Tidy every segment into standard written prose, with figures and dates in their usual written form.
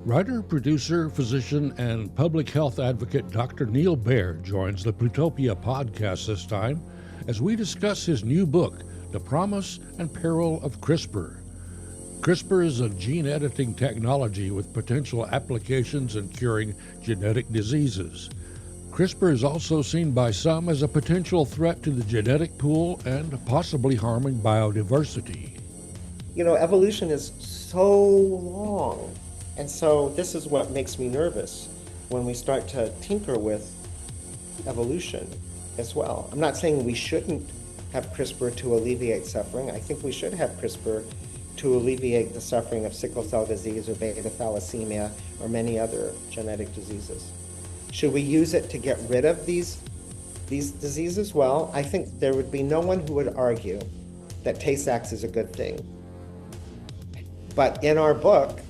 Writer, producer, physician, and public health advocate Dr. Neal Baer joins the Plutopia podcast this time as we discuss his new book, The Promise and Peril of CRISPR. CRISPR is a gene editing technology with potential applications in curing genetic diseases. CRISPR is also seen by some as a potential threat to the genetic pool and possibly harming biodiversity. You know, evolution is so long. And so this is what makes me nervous when we start to tinker with evolution as well. I'm not saying we shouldn't have CRISPR to alleviate suffering. I think we should have CRISPR to alleviate the suffering of sickle cell disease or beta thalassemia or many other genetic diseases. Should we use it to get rid of these diseases? Well, I think there would be no one who would argue that Tay-Sachs is a good thing. But in our book,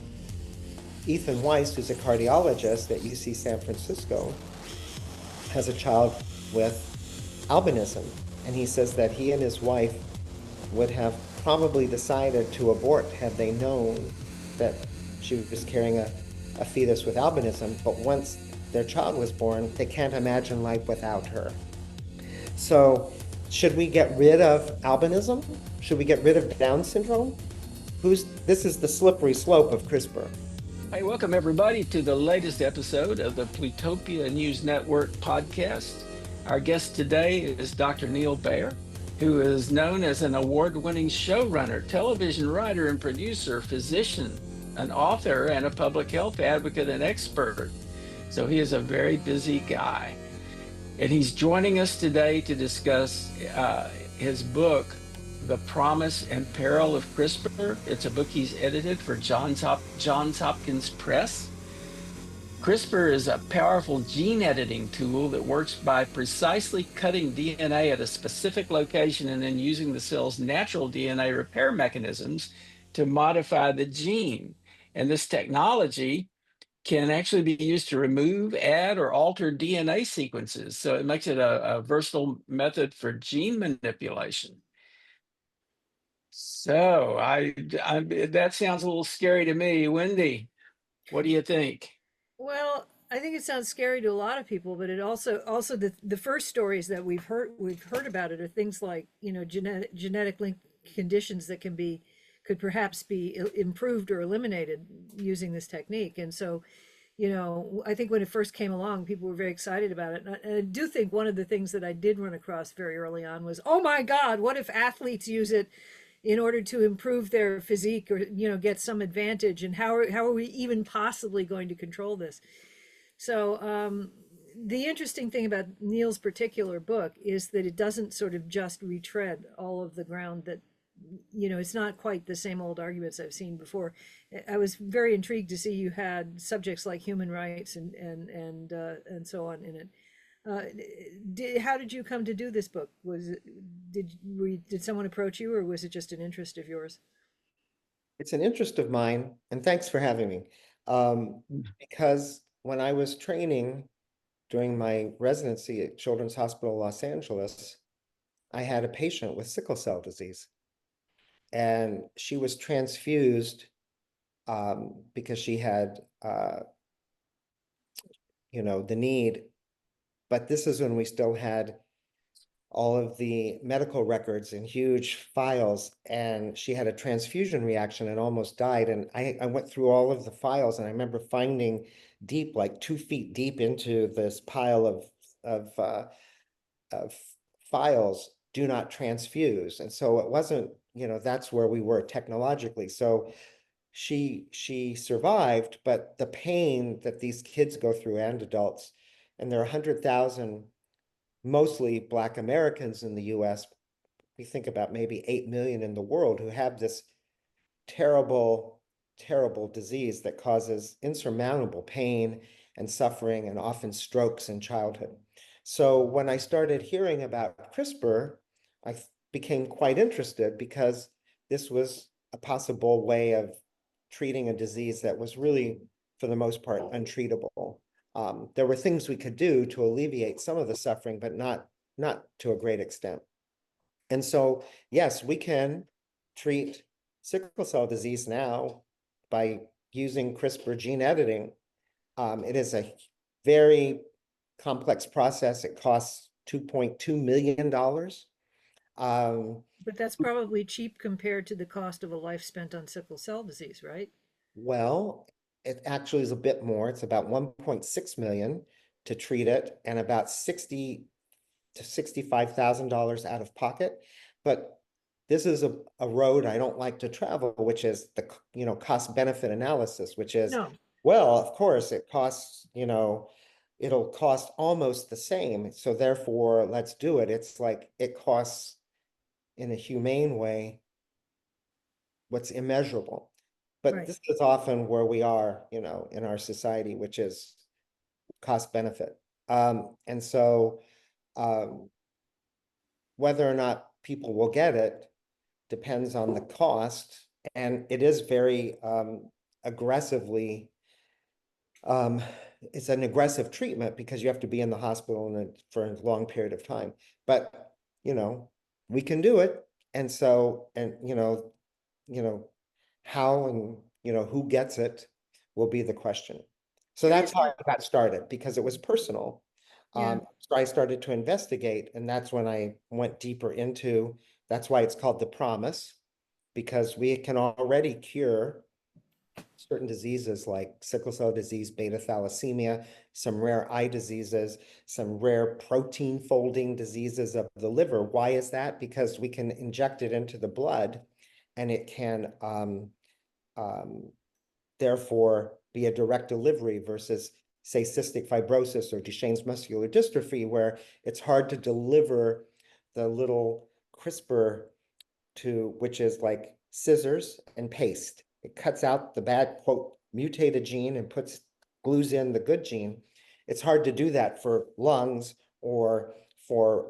Ethan Weiss, who's a cardiologist at UC San Francisco, has a child with albinism. And he says that he and his wife would have probably decided to abort had they known that she was carrying a fetus with albinism. But once their child was born, they can't imagine life without her. So should we get rid of albinism? Should we get rid of Down syndrome? This is the slippery slope of CRISPR. Hey, welcome everybody to the latest episode of the Plutopia News Network podcast. Our guest today is Dr. Neal Baer, who is known as an award-winning showrunner, television writer and producer, physician, an author, and a public health advocate and expert. So he is a very busy guy. And he's joining us today to discuss his book, The Promise and Peril of CRISPR. It's a book he's edited for Johns Hopkins Press. CRISPR is a powerful gene editing tool that works by precisely cutting DNA at a specific location and then using the cell's natural DNA repair mechanisms to modify the gene. And this technology can actually be used to remove, add, or alter DNA sequences. So it makes it a versatile method for gene manipulation. So that sounds a little scary to me. Wendy, what do you think? Well, I think it sounds scary to a lot of people, but it also the first stories that we've heard about it are things like, genetic linked conditions that could perhaps be improved or eliminated using this technique. And so, I think when it first came along, people were very excited about it. And I do think one of the things that I did run across very early on was, oh my God, what if athletes use it in order to improve their physique or get some advantage, and how are we even possibly going to control this? So the interesting thing about Neal's particular book is that it doesn't sort of just retread all of the ground that it's not quite the same old arguments I've seen before. I was very intrigued to see you had subjects like human rights and so on in it. How did you come to do this book? Did someone approach you, or was it just an interest of yours? It's an interest of mine, and thanks for having me. Because when I was training during my residency at Children's Hospital Los Angeles, I had a patient with sickle cell disease, and she was transfused because she had, the need. But this is when we still had all of the medical records in huge files, and she had a transfusion reaction and almost died. And I went through all of the files, and I remember finding deep, like 2 feet deep into this pile of files, do not transfuse. And so it wasn't, that's where we were technologically. So she survived, but the pain that these kids go through, and adults, and there are 100,000 mostly Black Americans in the US. We think about maybe 8 million in the world who have this terrible, terrible disease that causes insurmountable pain and suffering and often strokes in childhood. So when I started hearing about CRISPR, I became quite interested because this was a possible way of treating a disease that was really, for the most part, untreatable. There were things we could do to alleviate some of the suffering, but not to a great extent. And so, yes, we can treat sickle cell disease now by using CRISPR gene editing. It is a very complex process. It costs $2.2 million. But that's probably cheap compared to the cost of a life spent on sickle cell disease, right? Well, it actually is a bit more. It's about 1.6 million to treat it and about 60 to $65,000 out of pocket. But this is a road I don't like to travel, which is the, cost benefit analysis, which is, No, well, of course it costs, it'll cost almost the same. So therefore, let's do it. It's like it costs in a humane way what's immeasurable. But right. this is often where we are, in our society, which is cost benefit. And so whether or not people will get it depends on the cost. And it is very aggressively, it's an aggressive treatment because you have to be in the hospital for a long period of time. But, we can do it. And so, and, how and, who gets it will be the question. So There that's is how one. I got started because it was personal. Yeah. So I started to investigate, and that's when I went deeper into, that's why it's called The Promise, because we can already cure certain diseases like sickle cell disease, beta thalassemia, some rare eye diseases, some rare protein folding diseases of the liver. Why is that? Because we can inject it into the blood and it can therefore be a direct delivery versus, say, cystic fibrosis or Duchenne's muscular dystrophy, where it's hard to deliver the little CRISPR to, which is like scissors and paste. It cuts out the bad, quote, mutated gene and glues in the good gene. It's hard to do that for lungs or for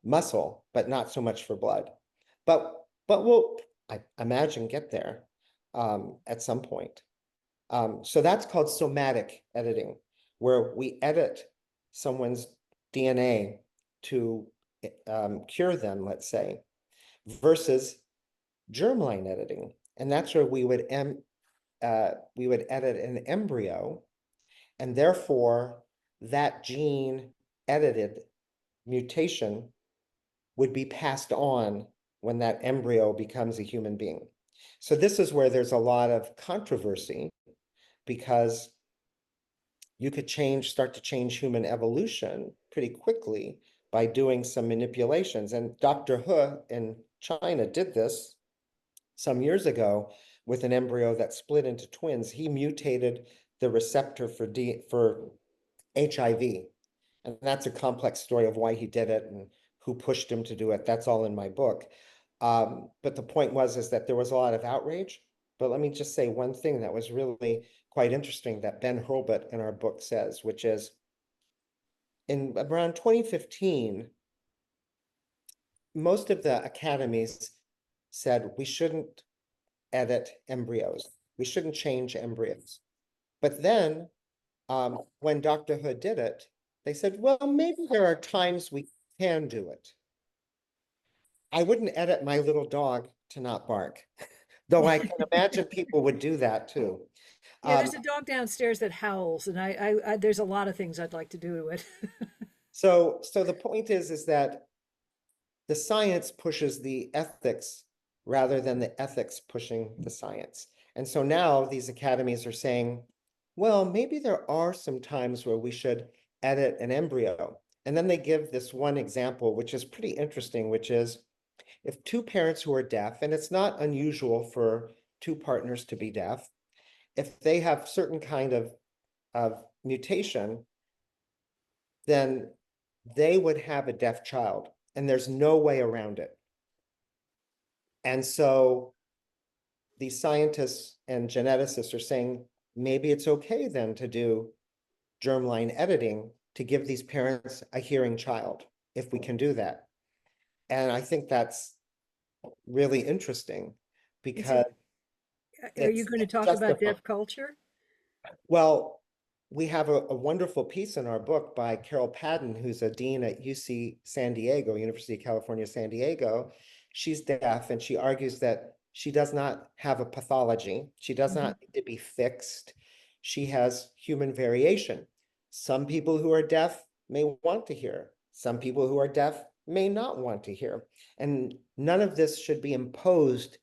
muscle, but not so much for blood. But we'll, I imagine, get there at some point. So that's called somatic editing, where we edit someone's DNA to cure them, let's say, versus germline editing. And that's where we would edit an embryo, and therefore that gene edited mutation would be passed on when that embryo becomes a human being. So this is where there's a lot of controversy, because you could start to change human evolution pretty quickly by doing some manipulations. And Dr. He in China did this some years ago with an embryo that split into twins. He mutated the receptor for HIV. And that's a complex story of why he did it and who pushed him to do it. That's all in my book. But the point is that there was a lot of outrage. But let me just say one thing that was really quite interesting that Ben Hurlbut in our book says, which is in around 2015, most of the academies said we shouldn't edit embryos. We shouldn't change embryos. But then when Dr. Hood did it, they said, well, maybe there are times we can do it. I wouldn't edit my little dog to not bark, though I can imagine people would do that too. Yeah, there's a dog downstairs that howls, and there's a lot of things I'd like to do to it. So the point is that the science pushes the ethics rather than the ethics pushing the science. And so now these academies are saying, well, maybe there are some times where we should edit an embryo. And then they give this one example, which is pretty interesting, which is if two parents who are deaf, and it's not unusual for two partners to be deaf, if they have certain kind of mutation, then they would have a deaf child, and there's no way around it. And so these scientists and geneticists are saying, maybe it's okay then to do germline editing to give these parents a hearing child, if we can do that. And I think that's really interesting because Are you it's going to talk about justified. deaf culture? Well, we have a wonderful piece in our book by Carol Padden, who's a dean at UC San Diego, University of California, San Diego. She's deaf, and she argues that She does not have a pathology. She does Mhm. not need to be fixed. She has human variation. Some people who are deaf may want to hear. Some people who are deaf may not want to hear. And none of this should be imposed,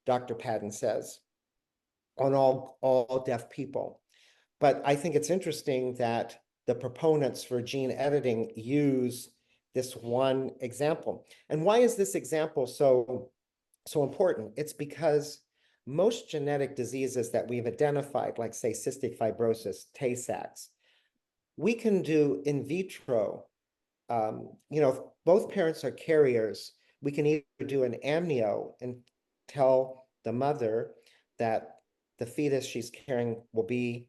Dr. Padden says, on all deaf people. But I think it's interesting that the proponents for gene editing use this one example. And why is this example so important? It's because most genetic diseases that we've identified, like say cystic fibrosis, Tay-Sachs, we can do in vitro. If both parents are carriers, we can either do an amnio and tell the mother that the fetus she's carrying will be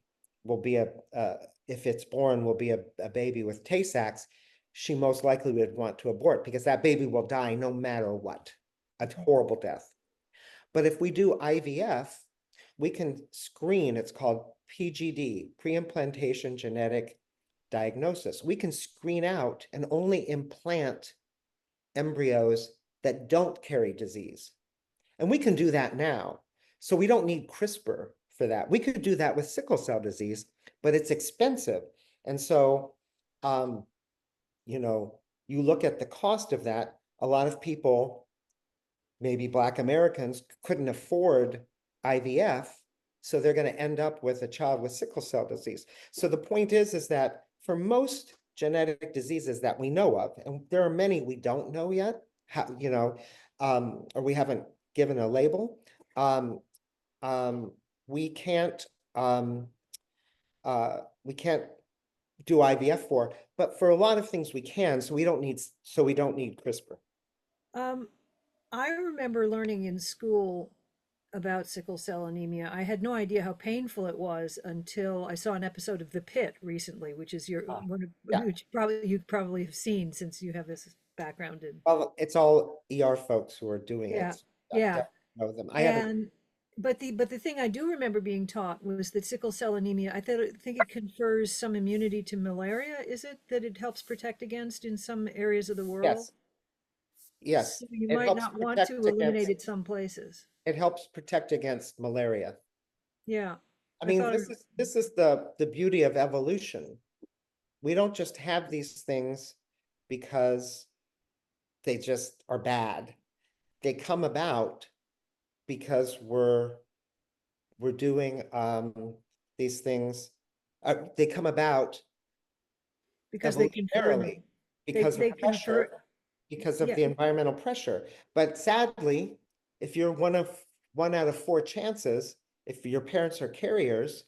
if it's born, will be a baby with Tay-Sachs. She most likely would want to abort because that baby will die no matter what, a horrible death. But if we do IVF, we can screen, it's called PGD, pre-implantation genetic diagnosis. We can screen out and only implant embryos that don't carry disease. And we can do that now. So we don't need CRISPR for that. We could do that with sickle cell disease, but it's expensive. And so, you look at the cost of that, a lot of people, maybe Black Americans, couldn't afford IVF, so they're going to end up with a child with sickle cell disease. So the point is that for most genetic diseases that we know of, and there are many we don't know yet, or we haven't given a label, we can't do IVF for, but for a lot of things we can, so we don't need CRISPR. Um, I remember learning in school about sickle cell anemia. I had no idea how painful it was until I saw an episode of The Pit recently, which is your one of, Yeah. which probably you probably have seen since you have this background in. Well, it's all ER folks who are doing Yeah, it. I yeah. definitely know them. I haven't. And but the thing I do remember being taught was that sickle cell anemia, think it confers some immunity to malaria. Is it that it helps protect against in some areas of the world? Yes, yes. So you It might helps not want to protect eliminate against. it some places. It helps protect against malaria. Yeah. I I mean, thought this is the beauty of evolution. We don't just have these things because they just are bad. They come about because we're doing these things. They come about because they confer evolutionarily they because of they confer pressure, because of yeah, the environmental pressure. But sadly, if you're one out of four chances, if your parents are carriers,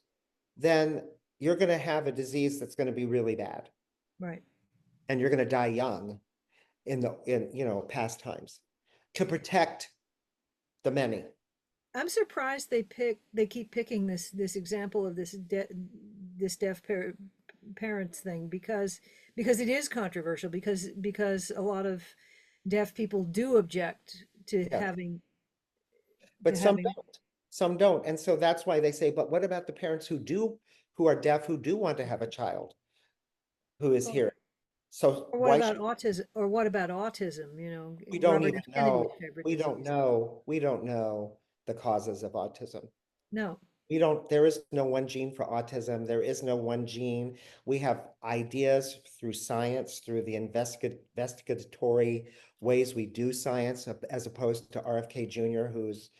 then you're going to have a disease that's going to be really bad, right. and you're going to die young in past times to protect the many. I'm surprised they keep picking this example of this deaf parents thing because it is controversial because a lot of deaf people do object Yeah, to but having some don't, and so that's why they say, but what about the parents who are deaf, who do want to have a child who is or, hearing? So or what why about should autism you know, we don't Robert even F. Kennedy's know? favorite We don't disease. know. We don't know the causes of autism. No. There is no one gene for autism. There is no one gene. We have ideas through science, through the investigatory ways we do science, as opposed to RFK Jr., whose,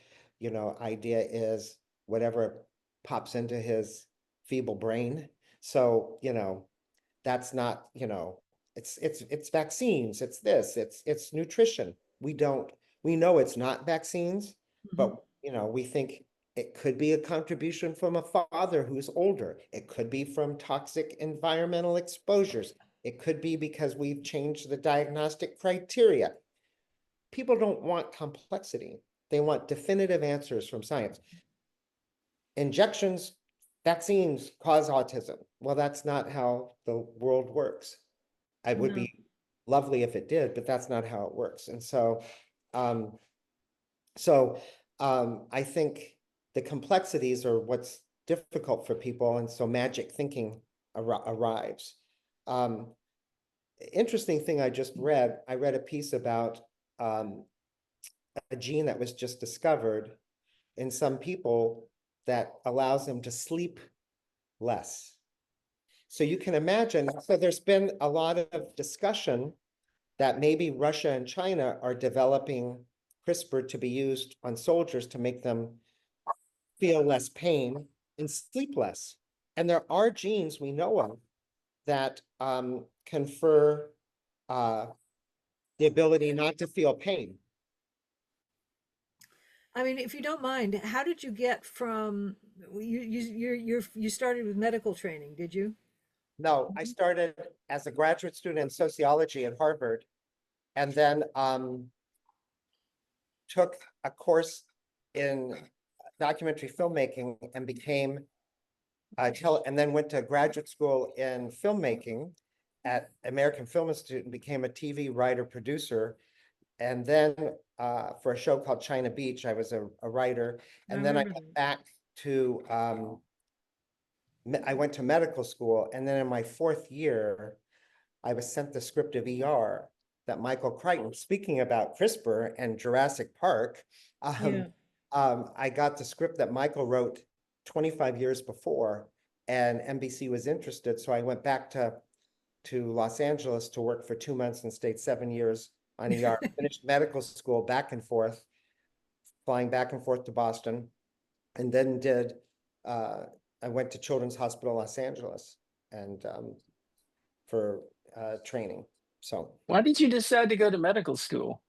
idea is whatever pops into his feeble brain. So, that's not, it's vaccines, it's this, it's nutrition. We know it's not vaccines, Mhm. but we think it could be a contribution from a father who's older. It could be from toxic environmental exposures. It could be because we've changed the diagnostic criteria. People don't want complexity. They want definitive answers from science. Injections, vaccines cause autism. Well, that's not how the world works. It would No. be lovely if it did, but that's not how it works. And um, I think the complexities are what's difficult for people, and so magic thinking arrives. Interesting thing I read a piece about a gene that was just discovered in some people that allows them to sleep less. So you can imagine, so there's been a lot of discussion that maybe Russia and China are developing CRISPR to be used on soldiers to make them feel less pain and sleep less. And there are genes we know of that confer the ability not to feel pain. I mean, if you don't mind, how did you get from you started with medical training, did you? No, I started as a graduate student in sociology at Harvard, and then took a course in documentary filmmaking and became and then went to graduate school in filmmaking at American Film Institute and became a TV writer producer. And then for a show called China Beach, I was a writer. I And then I remember went that. back to I went to medical school, and then in my fourth year, I was sent the script of ER that Michael Crichton, speaking about CRISPR and Jurassic Park, Yeah. I got the script that Michael wrote 25 years before, and NBC was interested. So I went back to Los Angeles to work for 2 months and stayed 7 years on ER, finished medical school back and forth, flying back and forth to Boston, and then I went to Children's Hospital Los Angeles and for training. So, Why did you decide to go to medical school?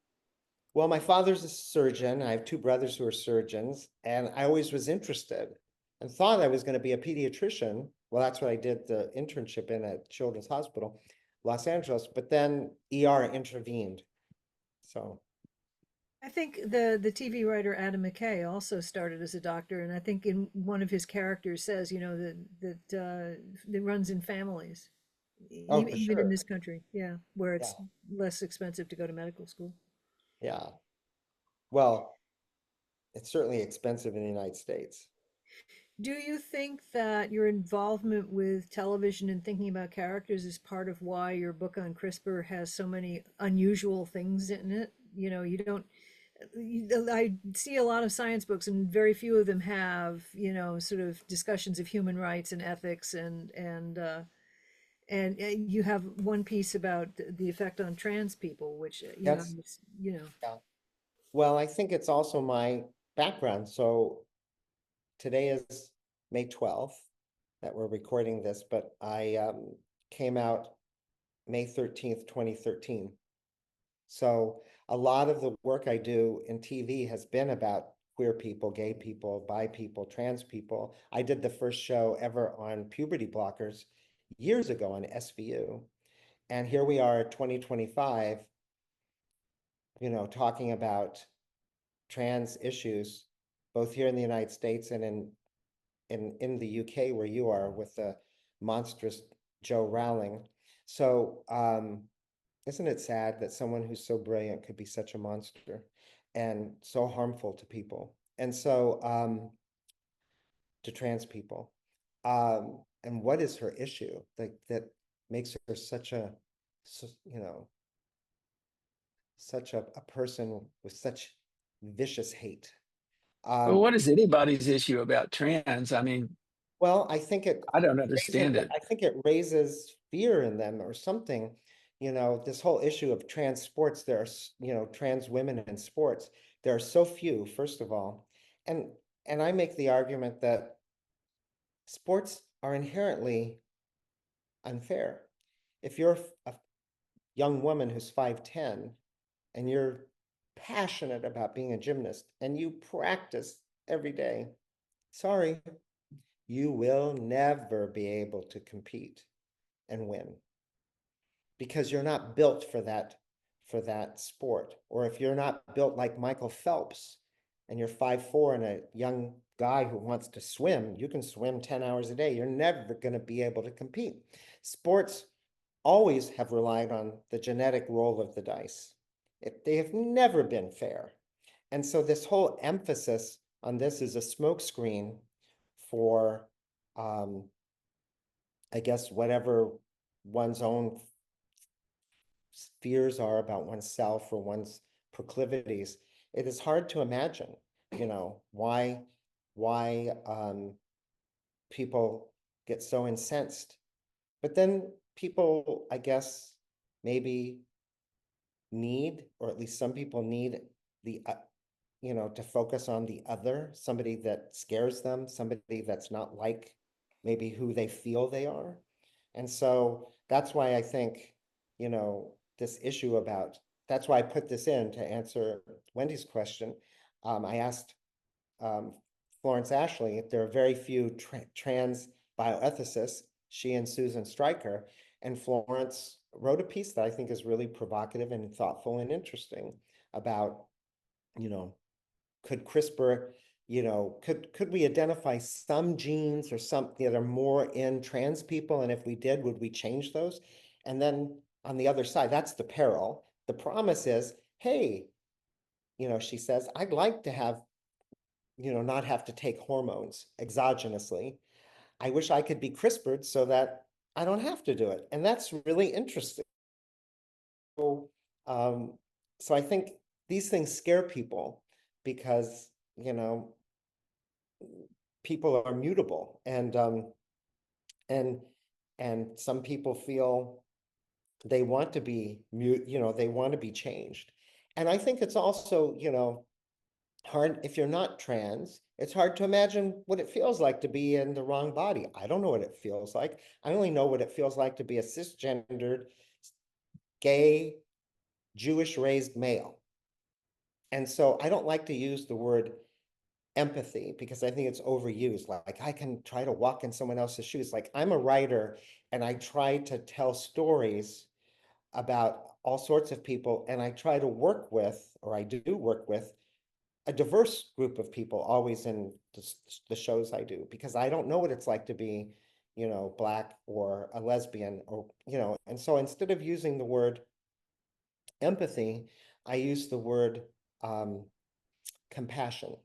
well, my father's a surgeon. I have two brothers who are surgeons, and I always was interested and thought I was going to be a pediatrician. Well, that's what I did the internship in at Children's Hospital, Los Angeles, but then ER intervened. So, I think the TV writer Adam McKay also started as a doctor, and I think in one of his characters says, you know, that runs in families, oh, for even in sure. this country, yeah, where Yeah. it's less expensive to go to medical school. Yeah. Well, it's certainly expensive in the United States. Do you think that your involvement with television and thinking about characters is part of why your book on CRISPR has so many unusual things in it? You know, you don't, I see a lot of science books and very few of them have, you know, sort of discussions of human rights and ethics and you have one piece about the effect on trans people, which, you know, That's, you know, yeah. Well, I think it's also my background. So today is May 12th that we're recording this, but I came out May 13th, 2013. So a lot of the work I do in TV has been about queer people, gay people, bi people, trans people. I did the first show ever on puberty blockers years ago on SVU. And here we are, 2025, you know, talking about trans issues, both here in the United States and in the UK where you are with the monstrous Joe Rowling. So isn't it sad that someone who's so brilliant could be such a monster and so harmful to people? And so to trans people. And what is her issue that makes her such a, you know, such a person with such vicious hate? Well, Um, what is anybody's issue about trans? I mean, Well, I think I don't understand it. it raises fear in them or something. You know, this whole issue of trans sports, there's, you know, trans women in sports. There are so few, first of all. And and I make the argument that sports are inherently unfair. If you're a young woman who's 5'10" and you're passionate about being a gymnast and you practice every day, sorry, you will never be able to compete and win because you're not built for that sport. Or if you're not built like Michael Phelps and you're 5'4" and a young guy who wants to swim, you can swim 10 hours a day. You're never going to be able to compete. Sports always have relied on the genetic roll of the dice. They have never been fair. And so this whole emphasis on this is a smokescreen for I guess whatever one's own fears are about oneself or one's proclivities. it is hard to imagine, why people get so incensed. But then people, I guess, maybe need, or at least some people need the, to focus on the other, somebody that scares them, somebody that's not like maybe who they feel they are. And so that's why I think, this issue about, that's why I put this in to answer Wendy's question. I asked Florence Ashley, there are very few trans bioethicists, she and Susan Stryker, and Florence wrote a piece that I think is really provocative and thoughtful and interesting about, could CRISPR, could we identify some genes or something that are more in trans people? And if we did, would we change those? And then on the other side, that's the peril. The promise is, hey, she says, I'd like to have, not have to take hormones exogenously. I wish I could be CRISPR'd so that I don't have to do it. And that's really interesting. So, so I think these things scare people because, people are mutable, and some people feel they want to be they want to be changed. And I think it's also, hard if you're not trans, it's hard to imagine what it feels like to be in the wrong body. I don't know what it feels like. I only know what it feels like to be a cisgendered, gay, Jewish raised male. And so I don't like to use the word empathy because I think it's overused. Like I can try to walk in someone else's shoes. Like I'm a writer and I try to tell stories about all sorts of people, and I try to work with, or I do work with, a diverse group of people always in the shows I do, because I don't know what it's like to be, Black or a lesbian, or, and so instead of using the word empathy, I use the word compassion.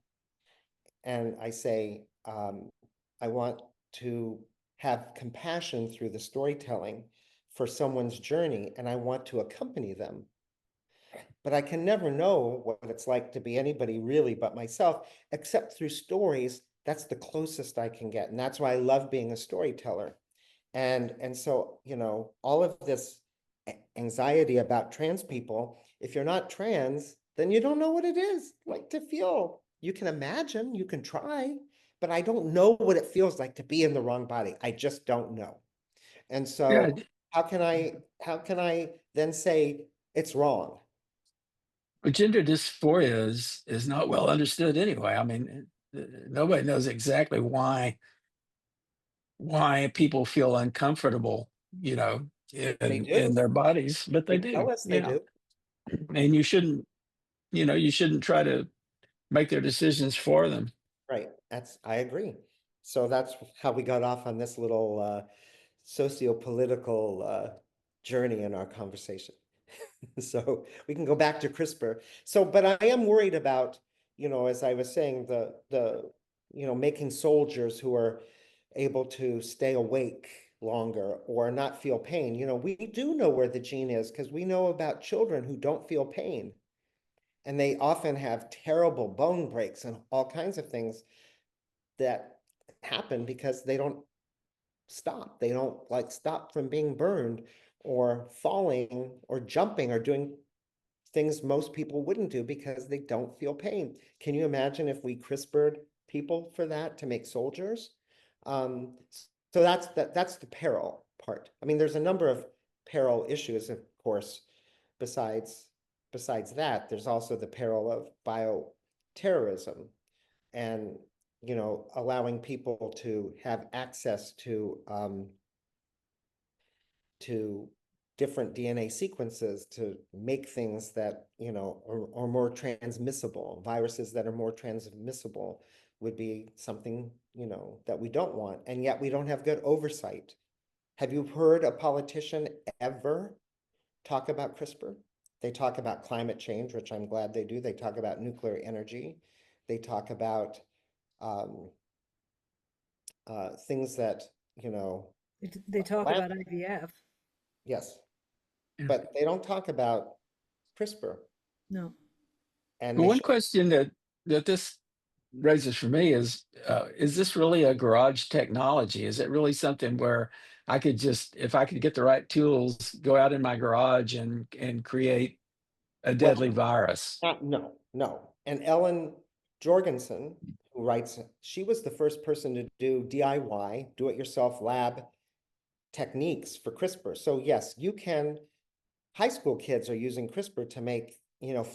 And I say, I want to have compassion through the storytelling for someone's journey, and I want to accompany them. But I can never know what it's like to be anybody really but myself, except through stories. That's the closest I can get. And that's why I love being a storyteller. And so, all of this anxiety about trans people, if you're not trans, then you don't know what it is like to feel. You can imagine, you can try, but I don't know what it feels like to be in the wrong body. I just don't know. And Yeah, so how can I then say it's wrong? but gender dysphoria is not well understood anyway. I mean, nobody knows exactly why people feel uncomfortable, They in do. their bodies, but they They tell do. us they Yeah. do. And you shouldn't try to make their decisions for them. Right. I agree. So that's how we got off on this little socio-political journey in our conversation. So we can go back to CRISPR. So, but I am worried about, as I was saying, making soldiers who are able to stay awake longer or not feel pain. We do know where the gene is because we know about children who don't feel pain. And they often have terrible bone breaks and all kinds of things that happen because they don't stop. They don't like stop from being burned or falling or jumping or doing things most people wouldn't do because they don't feel pain. Can you imagine if we CRISPR'd people for that to make soldiers? So that's the peril part. I mean, there's a number of peril issues, of course, besides that. There's also the peril of bioterrorism and allowing people to have access to different DNA sequences to make things that are more transmissible. Viruses that are more transmissible would be something that we don't want, and yet we don't have good oversight. Have you heard a politician ever talk about CRISPR? They talk about climate change, which I'm glad they do. They talk about nuclear energy. They talk about um, things that, They talk about IVF. yes, Yeah. but they don't talk about CRISPR. No. And But they one should. question that this raises for me is this really a garage technology? Is it really something where I could just, if I could get the right tools, go out in my garage and create a deadly Well, virus? no, no. And Ellen Jorgensen, who writes, she was the first person to do DIY, do-it-yourself lab techniques for CRISPR. So yes, you can, high school kids are using CRISPR to make,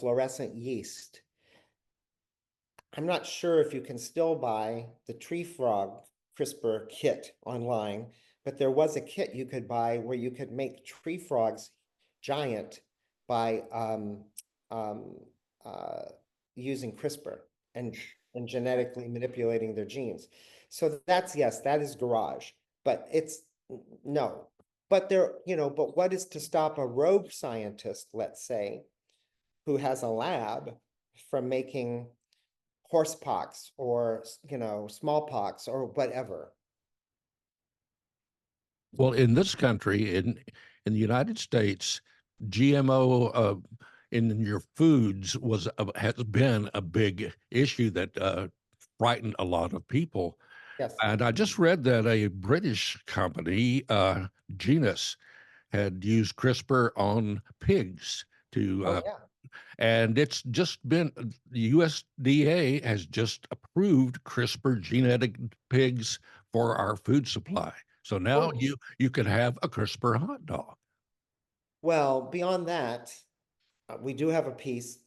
fluorescent yeast. I'm not sure if you can still buy the tree frog CRISPR kit online, but there was a kit you could buy where you could make tree frogs giant by um, uh, using CRISPR and genetically manipulating their genes. So that's, yes, that is garage, but it's no. But there, but what is to stop a rogue scientist, let's say, who has a lab from making horsepox or smallpox or whatever? Well, in this country, in the United States, GMO in your foods has been a big issue that frightened a lot of people. Yes. And I just read that a British company, Genus, had used CRISPR on pigs to Oh yeah. and it's just been the USDA has just approved CRISPR genetic pigs for our food supply. So now Well, you could have a CRISPR hot dog. well, beyond that, we do have a piece,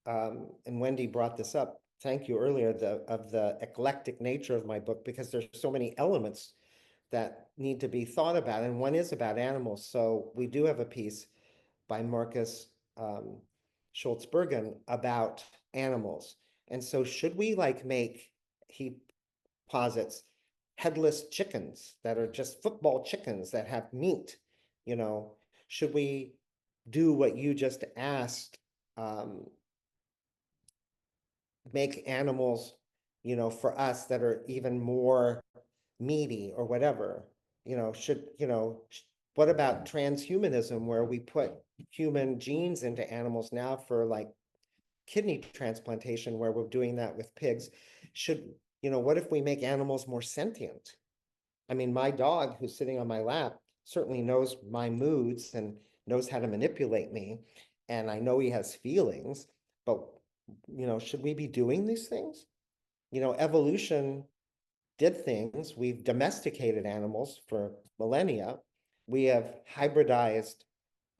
and Wendy brought this up. Thank you earlier, of the eclectic nature of my book, because there's so many elements that need to be thought about, and one is about animals. So we do have a piece by Marcus Schultz-Bergen about animals. And so should we make, he posits, headless chickens that are just football chickens that have meat? You know, should we do what you just asked, make animals, for us that are even more meaty or whatever? What about transhumanism, where we put human genes into animals now for kidney transplantation, where we're doing that with pigs? What if we make animals more sentient? I mean, my dog, who's sitting on my lap, certainly knows my moods and knows how to manipulate me. And I know he has feelings, but, should we be doing these things? Evolution did things. We've domesticated animals for millennia. We have hybridized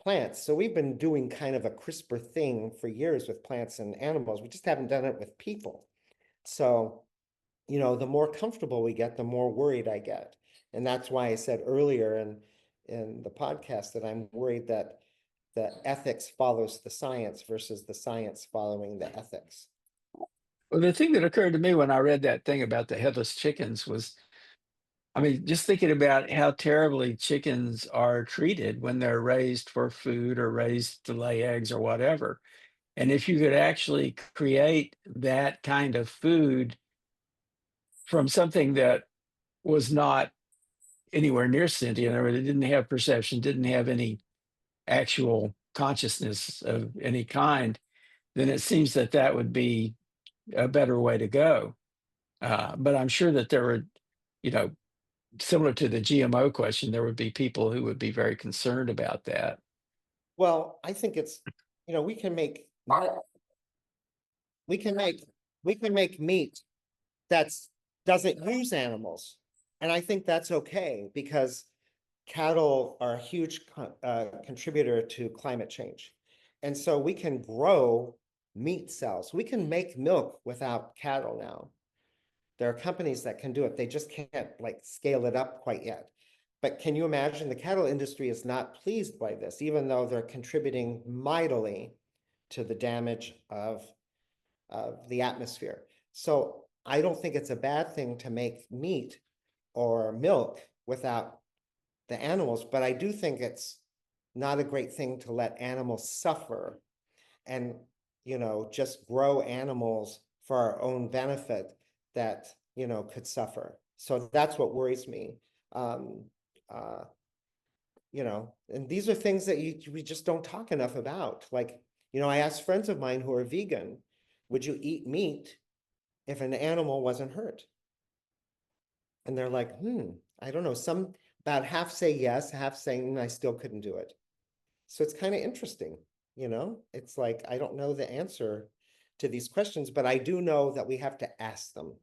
plants. So we've been doing kind of a CRISPR thing for years with plants and animals. We just haven't done it with people. So, the more comfortable we get, the more worried I get. And that's why I said earlier in the podcast that I'm worried that the ethics follows the science versus the science following the ethics. Well, the thing that occurred to me when I read that thing about the headless chickens was, I mean, just thinking about how terribly chickens are treated when they're raised for food or raised to lay eggs or whatever. And if you could actually create that kind of food from something that was not anywhere near sentient, or it didn't have perception, didn't have any actual consciousness of any kind, then it seems that that would be a better way to go. But I'm sure that there were, you know, similar to the GMO question, there would be people who would be very concerned about that. Well, I think it's, we can make we can make we can make meat that's doesn't use animals. And I think that's okay, because cattle are a huge contributor to climate change. And so we can grow meat cells. We can make milk without cattle now. There are companies that can do it. They just can't scale it up quite yet. But can you imagine, the cattle industry is not pleased by this, even though they're contributing mightily to the damage of the atmosphere. So I don't think it's a bad thing to make meat or milk without the animals, but I do think it's not a great thing to let animals suffer and, just grow animals for our own benefit that, could suffer. So that's what worries me. Uh, and these are things that we just don't talk enough about. I asked friends of mine who are vegan, would you eat meat if an animal wasn't hurt? And they're like, I don't know. About half say yes, half saying I still couldn't do it. So it's kind of interesting, It's like, I don't know the answer to these questions, but I do know that we have to ask them.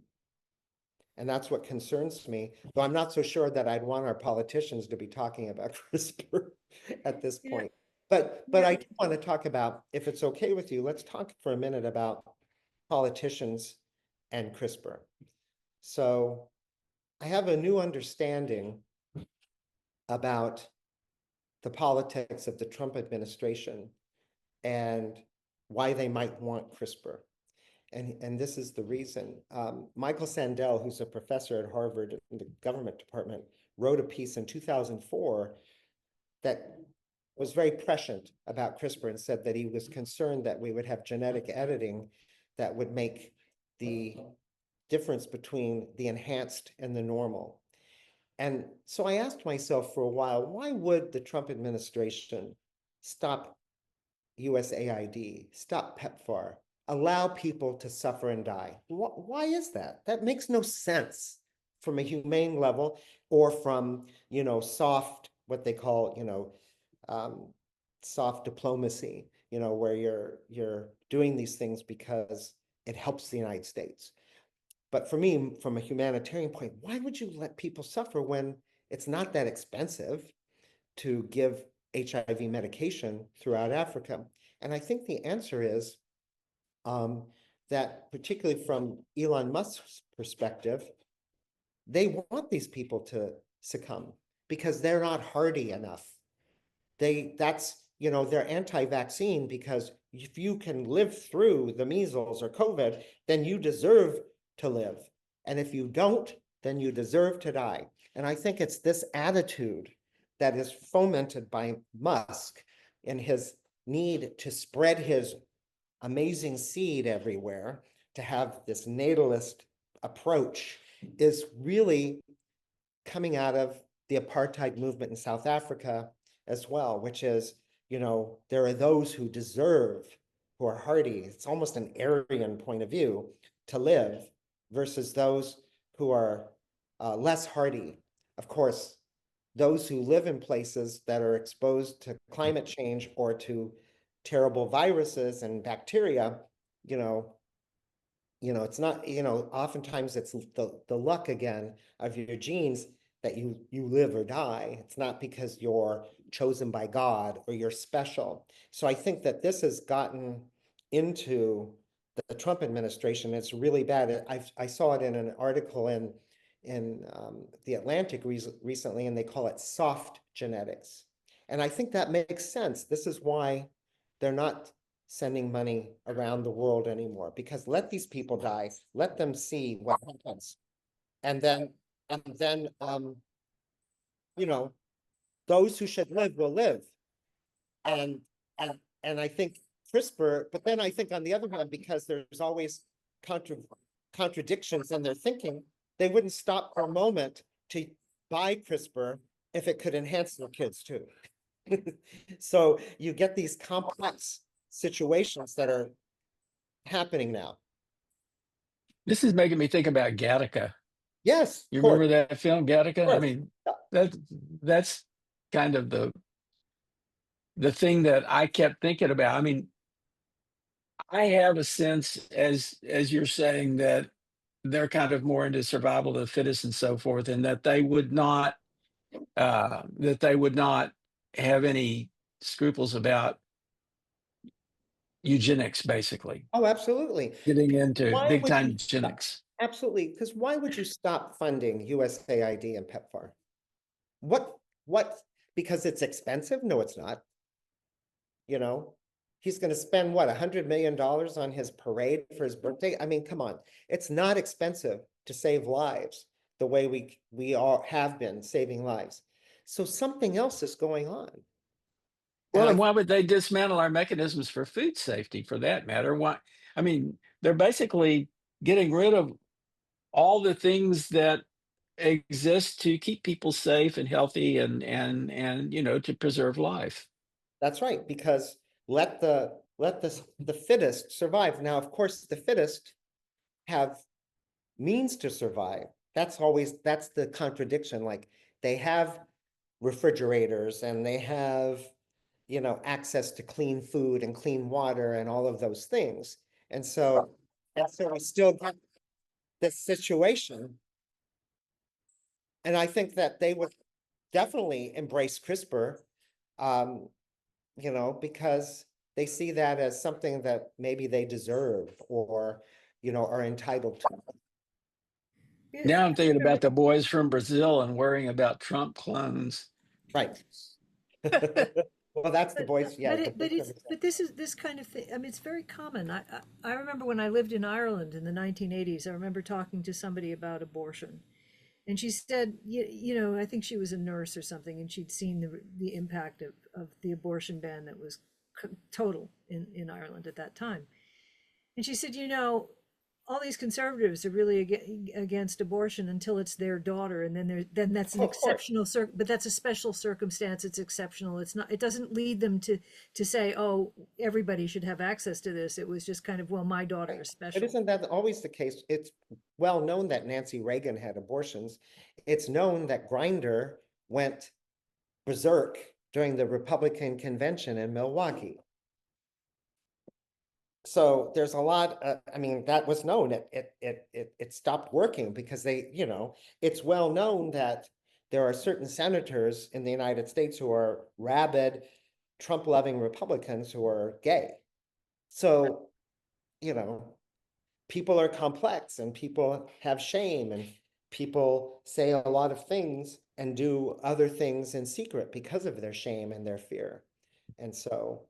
And that's what concerns me, though I'm not so sure that I'd want our politicians to be talking about CRISPR at this Yeah. point. But I do want to talk about, if it's okay with you, let's talk for a minute about politicians and CRISPR. So I have a new understanding about the politics of the Trump administration and why they might want CRISPR. And this is the reason. Michael Sandel, who's a professor at Harvard in the government department, wrote a piece in 2004 that was very prescient about CRISPR and said that he was concerned that we would have genetic editing that would make the difference between the enhanced and the normal. And so I asked myself for a while, why would the Trump administration stop USAID, stop PEPFAR, allow people to suffer and die? Why is that? That makes no sense from a humane level or from, soft, what they call, soft diplomacy, where you're doing these things because it helps the United States. But for me, from a humanitarian point, why would you let people suffer when it's not that expensive to give HIV medication throughout Africa? And I think the answer is that, particularly from Elon Musk's perspective, they want these people to succumb because they're not hardy enough. They're anti-vaccine because if you can live through the measles or COVID, then you deserve to live. And if you don't, then you deserve to die. And I think it's this attitude that is fomented by Musk in his need to spread his amazing seed everywhere, to have this natalist approach, is really coming out of the apartheid movement in South Africa as well, which is, there are those who deserve, who are hardy. It's almost an Aryan point of view to live versus those who are less hardy. Of course, those who live in places that are exposed to climate change or to terrible viruses and bacteria, it's not, oftentimes it's the luck again of your genes that you live or die. It's not because you're chosen by God or you're special. So I think that this has gotten into the Trump administration. It's really bad. I saw it in an article in The Atlantic recently, and they call it soft genetics. And I think that makes sense. This is why they're not sending money around the world anymore, because let these people die, let them see what happens. And then, those who should live will live. And I think CRISPR, but then I think on the other hand, because there's always contradictions in their thinking, they wouldn't stop for a moment to buy CRISPR if it could enhance their kids too. So you get these complex situations that are happening now. This is making me think about Gattaca. Yes. You remember that film, Gattaca? I mean, Yeah. that's kind of the thing that I kept thinking about. I mean, I have a sense, as you're saying, that they're kind of more into survival of the fittest and so forth, and that they would not have any scruples about eugenics, basically Oh, absolutely. getting into Why big would time you eugenics. Absolutely, because why would you stop funding USAID and PEPFAR? What? Because it's expensive? No, it's not. He's going to spend what, $100 million on his parade for his birthday? I mean, come on. It's not expensive to save lives the way we all have been saving lives. So something else is going on. Well, and why would they dismantle our mechanisms for food safety, for that matter? Why? I mean, they're basically getting rid of all the things that exist to keep people safe and healthy and to preserve life. That's right, because let the let the fittest survive. Now, of course, the fittest have means to survive. That's the contradiction. Like they have refrigerators and they have, access to clean food and clean water and all of those things. And so we still got this situation. And I think that they would definitely embrace CRISPR, um, because they see that as something that maybe they deserve or, are entitled to. Yeah, Now I'm thinking about the boys from Brazil and worrying about Trump clones. Right. Well, that's the boys, yeah. but this is this kind of thing. I mean, it's very common. I remember when I lived in Ireland in the 1980s. I remember talking to somebody about abortion, and she said, I think she was a nurse or something, and she'd seen the impact of the abortion ban that was total in Ireland at that time. And she said, all these conservatives are really against abortion until it's their daughter, and then that's an exceptional but that's a special circumstance. It's exceptional. It's not. It doesn't lead them to say, oh, everybody should have access to this. It was just kind of, well, my daughter is special. But isn't that always the case? It's well known that Nancy Reagan had abortions. It's known that Grindr went berserk during the Republican convention in Milwaukee. So there's a lot, I mean, that was known. It stopped working because they, it's well known that there are certain senators in the United States who are rabid, Trump-loving Republicans who are gay. So, people are complex and people have shame and people say a lot of things and do other things in secret because of their shame and their fear. And so,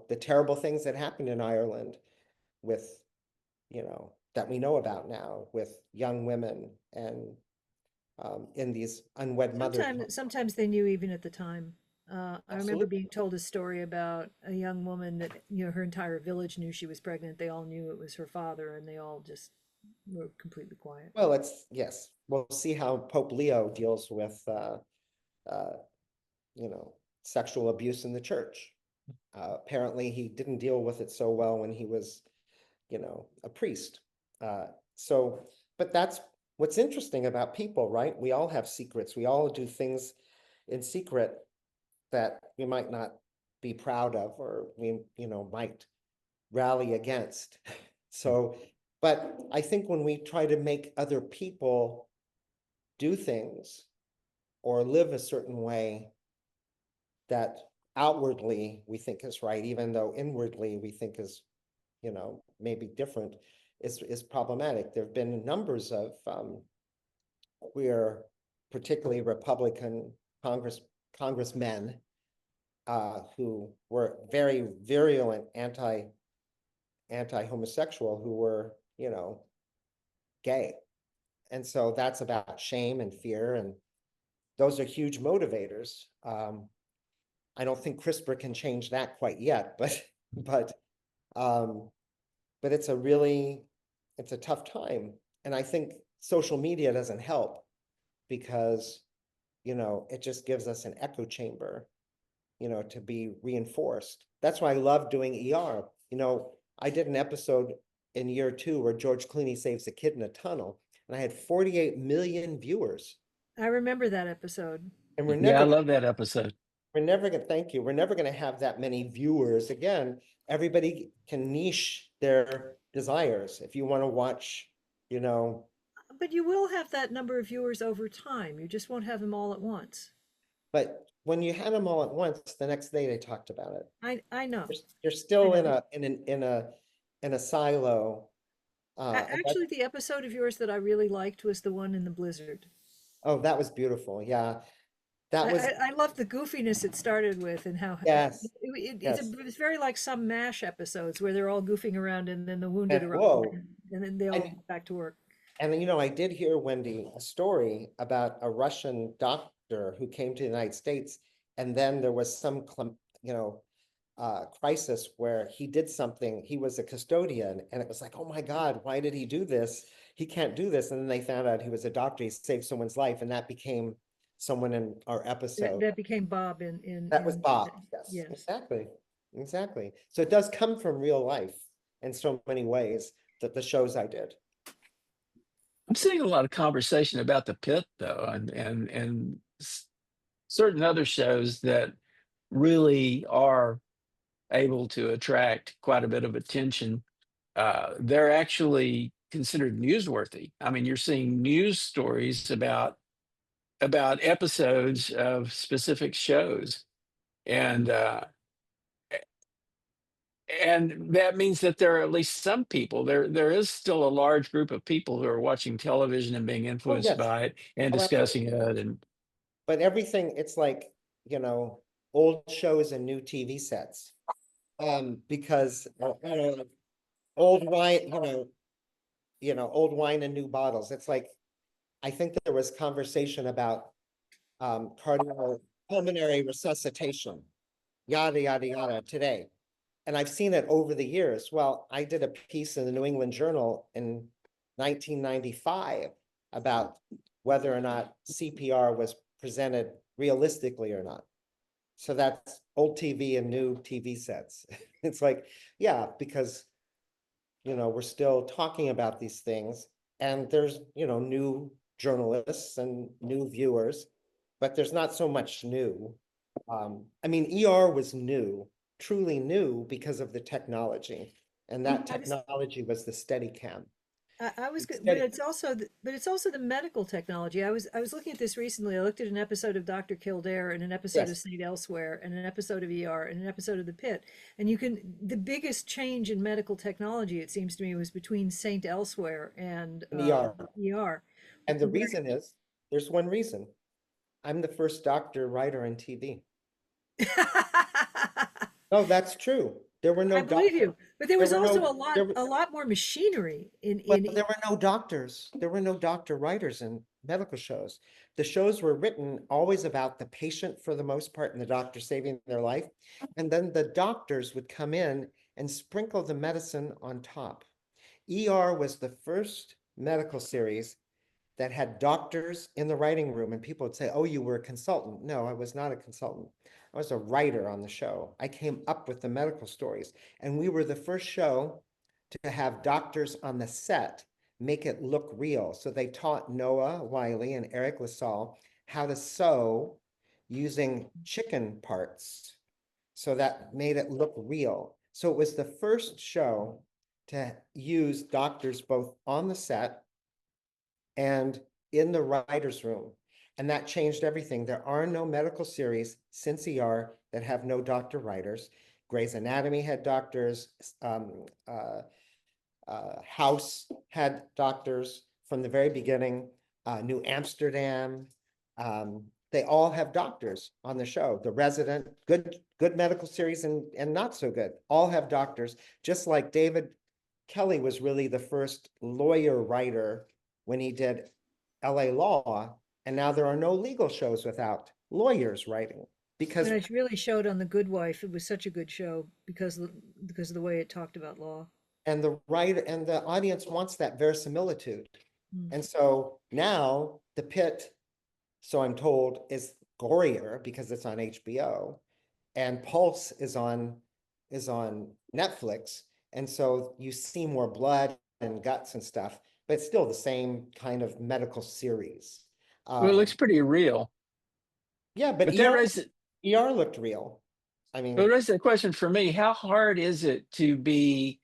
the terrible things that happened in Ireland with, that we know about now with young women and in these unwed mothers. Sometimes they knew even at the time. I remember being told a story about a young woman that, her entire village knew she was pregnant. They all knew it was her father, and they all just were completely quiet. Well, yes, we'll see how Pope Leo deals with, sexual abuse in the church. Apparently, he didn't deal with it so well when he was, a priest. But that's what's interesting about people, right? We all have secrets. We all do things in secret that we might not be proud of or we, might rally against. So, but I think when we try to make other people do things or live a certain way that outwardly we think is right, even though inwardly we think is, maybe different, is problematic. There have been numbers of queer, particularly Republican congressmen who were very virulent anti-homosexual who were, gay. And so that's about shame and fear, and those are huge motivators. I don't think CRISPR can change that quite yet, but it's a tough time. And I think social media doesn't help because, it just gives us an echo chamber, to be reinforced. That's why I love doing ER. I did an episode in year 2 where George Clooney saves a kid in a tunnel, and I had 48 million viewers. I remember that episode. And I love that episode. Thank you. We're never going to have that many viewers again. Everybody can niche their desires. If you want to watch, But you will have that number of viewers over time. You just won't have them all at once. but when you had them all at once, the next day they talked about it. I know. You're still in a silo. Actually, the episode of yours that I really liked was the one in the blizzard. Oh, that was beautiful. Yeah. That was, I love the goofiness it started with and how yes. It's very like some MASH episodes where they're all goofing around and then the wounded And, arrive and then they all go back to work. And I did hear, Wendy, a story about a Russian doctor who came to the United States, and then there was some, crisis where he did something. He was a custodian, and it was like, oh my God, why did he do this? He can't do this. And then they found out he was a doctor. He saved someone's life, and that became someone in our episode. That became Bob That was Bob. Yes, yes. exactly. exactly. So it does come from real life in so many ways, that the shows I did. I'm seeing a lot of conversation about the pit, though, and certain other shows that really are able to attract quite a bit of attention. They're actually considered newsworthy. I mean, you're seeing news stories about episodes of specific shows, and that means that there are at least some people. There is still a large group of people who are watching television and being Oh, influenced yes. by it and However, discussing it. And but everything, it's like, old shows and new TV sets. Because, old wine, old wine in new bottles. It's like, I think there was conversation about cardiopulmonary resuscitation, yada, yada, yada today. And I've seen it over the years. Well, I did a piece in the New England Journal in 1995 about whether or not CPR was presented realistically or not. So that's old TV and new TV sets. It's like, yeah, because, we're still talking about these things, and there's, new journalists and new viewers, but there's not so much new. I mean, ER was new, truly new, because of the technology, and that I was technology was the Steadicam. I was good, but Steady, it's also the medical technology. I was looking at this recently. I looked at an episode of Dr. Kildare and an episode of yes, Saint Elsewhere and an episode of ER and an episode of The Pit. And the biggest change in medical technology, it seems to me, was between Saint Elsewhere and an ER. ER. And the reason is, there's one reason. I'm the first doctor writer in TV. No, that's true. There were no I believe doctors. you, but there There was were also no, there, a lot more machinery Well, in there were no doctors. There were no doctor writers in medical shows. The shows were written always about the patient for the most part, and the doctor saving their life. And then the doctors would come in and sprinkle the medicine on top. ER was the first medical series that had doctors in the writing room, and people would say, "Oh, you were a consultant." No, I was not a consultant. I was a writer on the show. I came up with the medical stories, and we were the first show to have doctors on the set make it look real. So they taught Noah Wiley and Eric LaSalle how to sew using chicken parts. So that made it look real. So it was the first show to use doctors both on the set and in the writer's room. And that changed everything. There are no medical series since ER that have no doctor writers. Grey's Anatomy had doctors. House had doctors from the very beginning. New Amsterdam, they all have doctors on the show. The Resident, good medical series and not so good, all have doctors. Just like David Kelly was really the first lawyer writer when he did LA Law, and now there are no legal shows without lawyers writing, because and it really showed on The Good Wife. It was such a good show because of the way it talked about law. and the writer and the audience wants that verisimilitude. Mm. And so now The Pit, so I'm told, is gorier because it's on HBO, and Pulse is on Netflix, and so you see more blood and guts and stuff, but it's still the same kind of medical series. well, it looks pretty real. Yeah, but But that raises ER looked real. I mean, Well, that's the question for me. How hard is it to be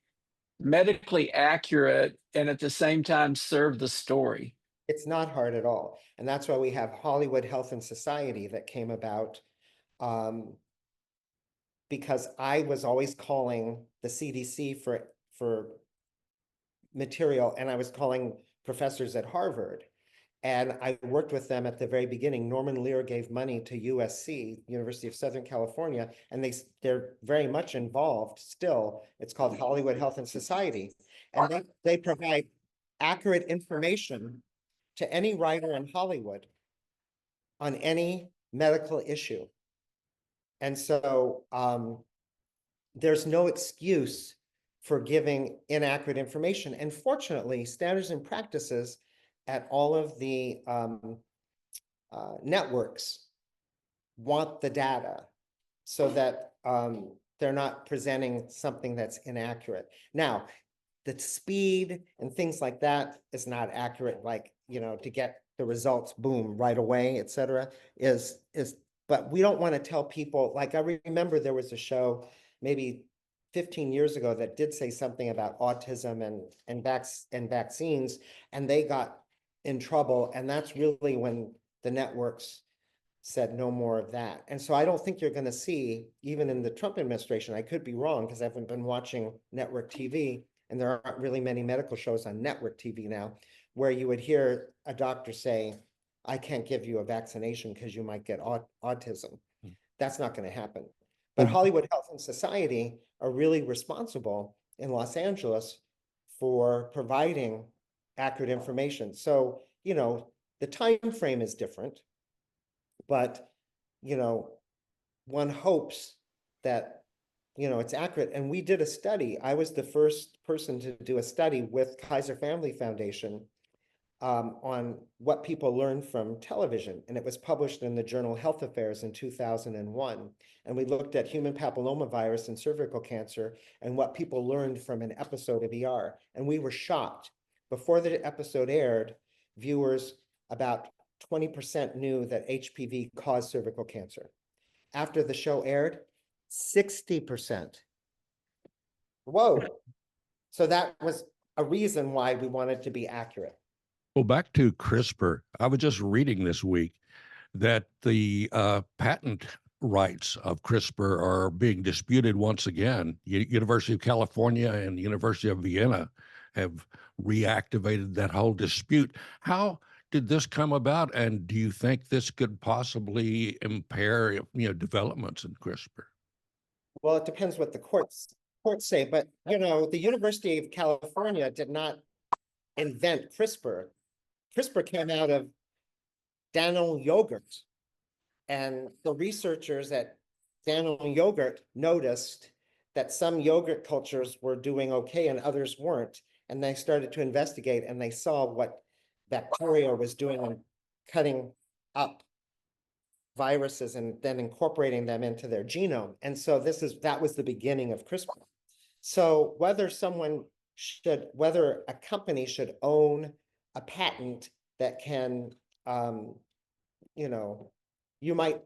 medically accurate and at the same time serve the story? it's not hard at all, and that's why we have Hollywood Health and Society that came about. Because I was always calling the CDC for material, and I was calling professors at Harvard. And I worked with them at the very beginning. Norman Lear gave money to USC, University of Southern California, and they're very much involved still. It's called Hollywood Health and Society. And they provide accurate information to any writer in Hollywood on any medical issue. And so there's no excuse for giving inaccurate information. And fortunately, standards and practices at all of the networks want the data, so that they're not presenting something that's inaccurate. Now, the speed and things like that is not accurate, like, to get the results, boom, right away, et cetera, but we don't want to tell people, like, I remember there was a show maybe 15 years ago that did say something about autism and vaccines, and they got in trouble. And that's really when the networks said no more of that. And so I don't think you're going to see, even in the Trump administration, I could be wrong because I haven't been watching network TV, and there aren't really many medical shows on network TV now, where you would hear a doctor say, I can't give you a vaccination because you might get autism. That's not going to happen. But Hollywood Health and Society are really responsible in Los Angeles for providing accurate information. So, the time frame is different, but, one hopes that, it's accurate. And we did a study. I was the first person to do a study with Kaiser Family Foundation on what people learned from television. And it was published in the journal Health Affairs in 2001. And we looked at human papillomavirus and cervical cancer and what people learned from an episode of ER. And we were shocked. Before the episode aired, viewers, about 20% knew that HPV caused cervical cancer. After the show aired, 60%. Whoa. So that was a reason why we wanted to be accurate. Well, back to CRISPR, I was just reading this week that the patent rights of CRISPR are being disputed once again. University of California and the University of Vienna have reactivated that whole dispute. How did this come about, and do you think this could possibly impair, developments in CRISPR? Well, it depends what the courts say, but the University of California did not invent CRISPR. CRISPR came out of Danone yogurt, and the researchers at Danone yogurt noticed that some yogurt cultures were doing okay and others weren't, and they started to investigate, and they saw what bacteria was doing and cutting up viruses and then incorporating them into their genome. And so that was the beginning of CRISPR. So whether a company should own a patent that can, you might,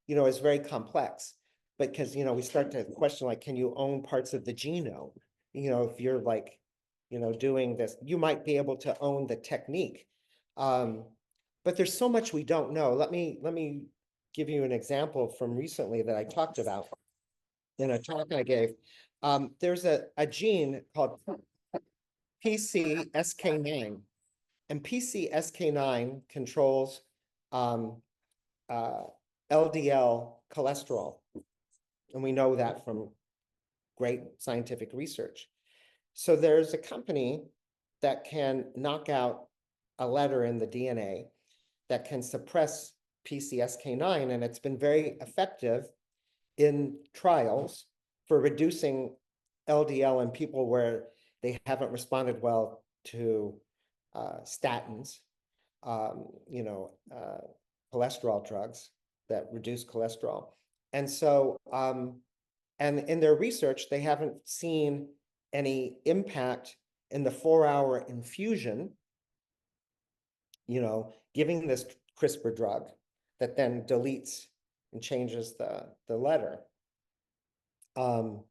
is very complex, because, we start to question, like, can you own parts of the genome? If you're like, doing this, you might be able to own the technique. But there's so much we don't know. Let me give you an example from recently that I talked about in a talk I gave. There's a gene called PCSK9, and PCSK9 controls LDL cholesterol. And we know that from great scientific research. So there's a company that can knock out a letter in the DNA that can suppress PCSK9, and it's been very effective in trials for reducing LDL in people where they haven't responded well to statins, cholesterol drugs that reduce cholesterol. And so, and in their research, they haven't seen any impact in the 4-hour infusion, giving this CRISPR drug that then deletes and changes the letter and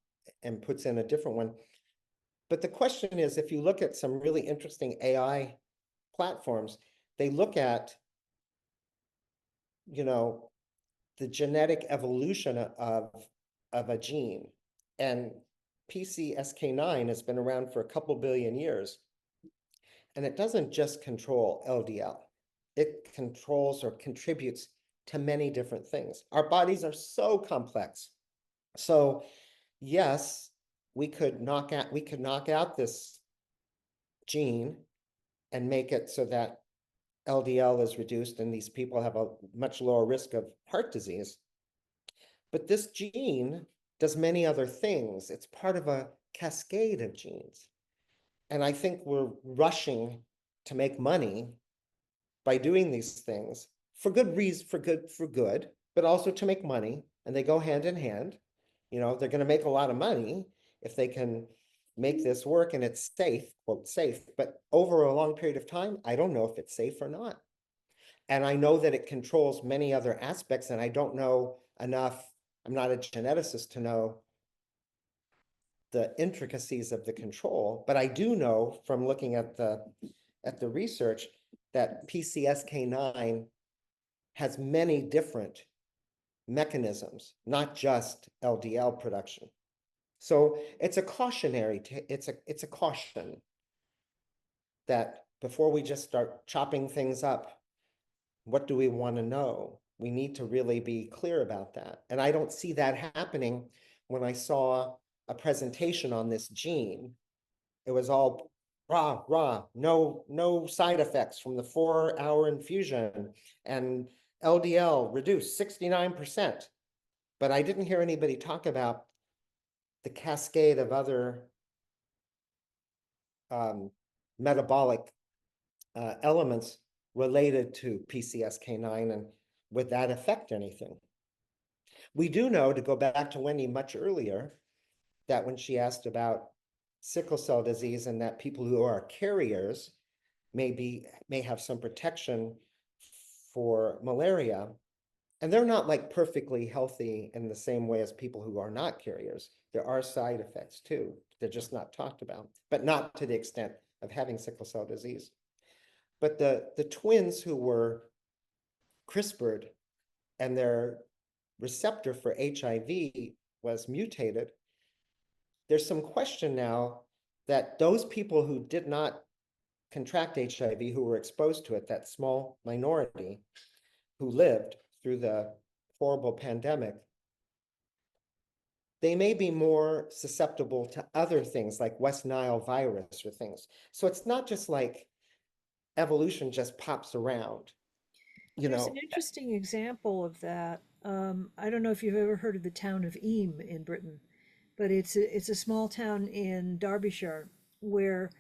puts in a different one. But the question is, if you look at some really interesting AI platforms, they look at, the genetic evolution of a gene. And PCSK9 has been around for a couple billion years. And it doesn't just control LDL. It controls or contributes to many different things. Our bodies are so complex. So yes, we could knock out this gene and make it so that LDL is reduced and these people have a much lower risk of heart disease. But this gene does many other things. It's part of a cascade of genes. And I think we're rushing to make money by doing these things for good reason, for good, but also to make money, and they go hand in hand. They're going to make a lot of money if they can make this work and it's safe, quote, safe. But over a long period of time, I don't know if it's safe or not. And I know that it controls many other aspects, and I don't know enough. I'm not a geneticist to know the intricacies of the control, but I do know from looking at the research that PCSK9 has many different mechanisms, not just LDL production. So it's a cautionary, it's a caution that before we just start chopping things up, what do we want to know? We need to really be clear about that. And I don't see that happening when I saw a presentation on this gene. It was all rah, no side effects from the 4-hour infusion, and LDL reduced 69%. But I didn't hear anybody talk about the cascade of other metabolic elements related to PCSK9, and would that affect anything? We do know, to go back to Wendy much earlier, that when she asked about sickle cell disease and that people who are carriers may have some protection for malaria, and they're not like perfectly healthy in the same way as people who are not carriers. There are side effects too. They're just not talked about, but not to the extent of having sickle cell disease. But the twins who were CRISPR'd and their receptor for HIV was mutated, there's some question now that those people who did not contract HIV, who were exposed to it, that small minority who lived through the horrible pandemic, they may be more susceptible to other things like West Nile virus or things. So it's not just like evolution just pops around. There's an interesting example of that. I don't know if you've ever heard of the town of Eyam in Britain, but it's a small town in Derbyshire where